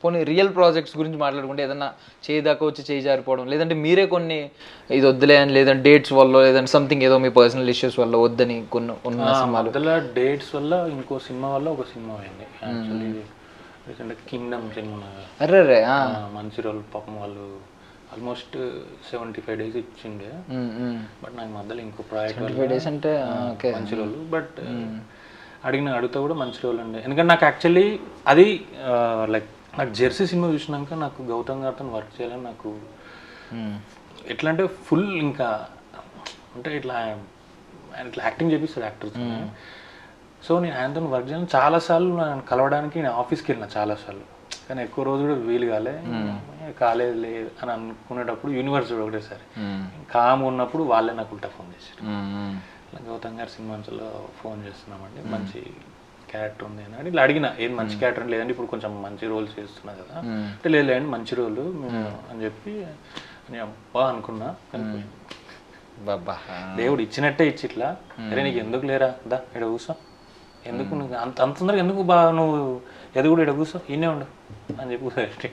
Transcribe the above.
పోనీ real projects గురించి మాట్లాడుకుంటే ఏదన్నా చేయదాకా వచ్చి చేయి జారిపోవడం, లేదంటే మీరే కొన్ని ఇది వద్దులే అని, లేదంటే డేట్స్ వల్ల, లేదంటే సంథింగ్ ఏదో మీ పర్సనల్ ఇష్యూస్ వల్ల వద్దని కొన్ని ఉన్న సినిమాలు? మధ్యలో డేట్స్ వల్ల ఇంకో సినిమా వల్ల ఒక సినిమా అయింది యాక్చువల్లీ. రీసెంట్గా కింగ్డమ్ సినిమా, అర్రే మంచి రోజులు పాపం వాళ్ళు ఆల్మోస్ట్ 75 days ఇచ్చిండే. బట్ నాకు మధ్యలో ఇంకో ప్రాజెక్ట్ డేస్ అంటే మంచి రోజులు. బట్ అడుగుతా కూడా మంచి రోజులు అండి. ఎందుకంటే నాకు యాక్చువల్లీ అది లైక్ నాకు జెర్సీ సినిమా చూసినాక నాకు గౌతమ్ గారితో వర్క్ చేయాలని నాకు ఎట్లా అంటే ఫుల్ ఇంకా అంటే ఇట్లా యాక్టింగ్ చేపిస్తాడు యాక్టర్స్. సో నేను ఆయనతో వర్క్ చేయను చాలాసార్లు, నన్ను కలవడానికి నేను ఆఫీస్కి వెళ్ళిన చాలాసార్లు, కానీ ఎక్కువ రోజు కూడా వీలు కాలేదు లేదు అని అనుకునేటప్పుడు యూనివర్స్ ఒకటేసారి కామ్ ఉన్నప్పుడు వాళ్ళే నాకు ఉల్టా ఫోన్ చేశారు. గౌతమ్ గారి సినిమాలో ఫోన్ చేస్తున్నామండి, మంచి క్యారెక్టర్ ఉంది అని ఇట్లా అడిగిన. ఏం మంచి క్యారెక్టర్ లేదంటే ఇప్పుడు కొంచెం మంచి రోల్స్ చేస్తున్నా కదా అంటే, లేదండి మంచి రోలు అని చెప్పి నేను అబ్బా అనుకున్నా. కనిపోయింది బాబా, దేవుడు ఇచ్చినట్టే ఇచ్చి ఇట్లా, అరే నీకు ఎందుకు లేరా దా ఇక్కడ కూర్చో, ఎందుకు నువ్వు అంత తొందరగా ఎందుకు నువ్వు ఎదుగుడు ఇక్కడ కూర్చో, ఈయనే ఉండు అని చెప్పి